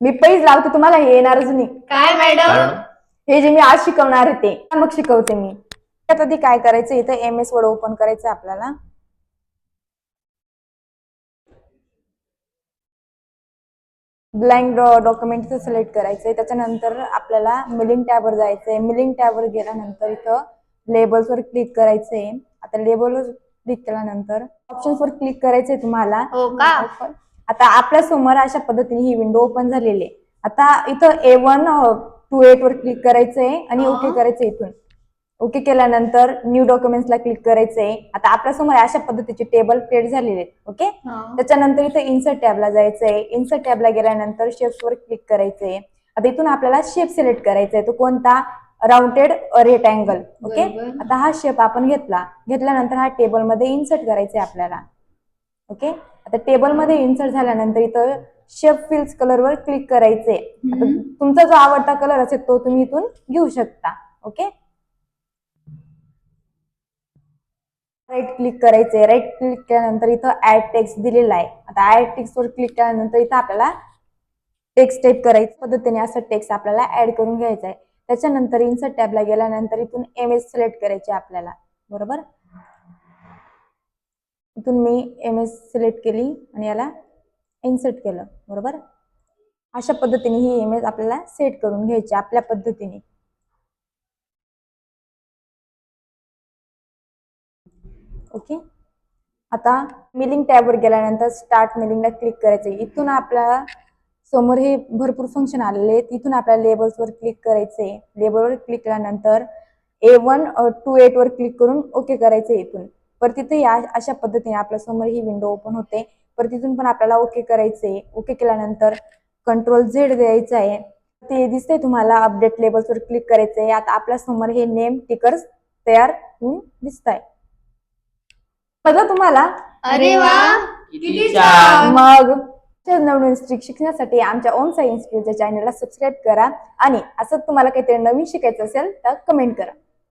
मी पैज लावते, तुम्हाला हे येणारच नाही. काय मॅडम? हे जे मी आज शिकवणार आहे ते मग शिकवते मी. त्यात आधी काय करायचं, इथं MS वर्ड ओपन करायचं आपल्याला. ब्लँक डॉक्युमेंट सिलेक्ट करायचंय. त्याच्यानंतर आपल्याला मिलिंग टॅबवर जायचंय. मिलिंग टॅबवर गेल्यानंतर इथं लेबल्सवर क्लिक करायचंय. आता लेबलवर क्लिक केल्यानंतर ऑप्शन्सवर क्लिक करायचंय तुम्हाला. हो का? आता आपल्या समोर अशा पद्धतीने ही विंडो ओपन झालेली आहे. आता इथं A1 to 8 वर क्लिक करायचंय आणि ओके करायचंय. इथून ओके केल्यानंतर न्यू डॉक्युमेंट्सला क्लिक करायचंय. आता आपल्या समोर अशा पद्धतीचे टेबल क्रिएट झालेले आहेत. ओके, त्याच्यानंतर इथे इन्सर्ट टॅबला जायचंय. इन्सर्ट टॅबला गेल्यानंतर शेप्सवर क्लिक करायचंय. आता इथून आपल्याला शेप सिलेक्ट करायचा आहे. तो कोणता? Rounded rectangle. ओके, आता हा शेप आपण घेतल्यानंतर हा टेबलमध्ये इन्सर्ट करायचा आहे आपल्याला. ओके, आता टेबलमध्ये इन्सर्ट झाल्यानंतर इथं शेप फिल्स कलरवर क्लिक करायचे. आता तुमचा जो आवडता कलर असेल तो तुम्ही इथून घेऊ शकता. ओके, राईट क्लिक करायचे. राईट क्लिक केल्यानंतर इथं ऍड टेक्स्ट दिलेला आहे. आता ऍड टेक्स्ट वर क्लिक केल्यानंतर इथं आपल्याला टेक्स्ट टाईप करायच्या पद्धतीने असं टेक्स्ट आपल्याला ऍड करून घ्यायचा आहे. त्याच्यानंतर इन्सर्ट टॅबला गेल्यानंतर इथून इमेज सिलेक्ट करायची आपल्याला. बरोबर, इथून मी इमेज सिलेक्ट केली आणि याला इन्सर्ट केलं. बरोबर, अशा पद्धतीने ही इमेज आपल्याला सेट करून घ्यायची आपल्या पद्धतीने. ओके, आता मिलिंग टॅबवर गेल्यानंतर स्टार्ट मिलिंगला क्लिक करायचं. इथून आपल्याला समोर हे भरपूर फंक्शन आलेले आहेत. इथून आपल्याला लेबल्सवर क्लिक करायचे. लेबलवर क्लिक केल्यानंतर A1 to 8 वर क्लिक करून ओके करायचे. इथून परत तिथे अशा पद्धतीने आपल्या समोर ही विंडो ओपन होते. परत तिथून पण आपल्याला ओके करायचे. ओके केल्यानंतर Ctrl+Z द्यायचं आहे. ते दिसतंय तुम्हाला अपडेट लेबल्सवर क्लिक करायचंय. आता आपल्या समोर हे नेम टिकर्स तयार होऊन दिसत आहे. बघा तुम्हाला. अरे वा, किती छान. मग नवनवीन शिकण्यासाठी आमच्या ओम साई इन्स्टिट्यूटच्या चॅनलला सबस्क्राईब करा आणि असं तुम्हाला काहीतरी नवीन शिकायचं असेल तर कमेंट करा.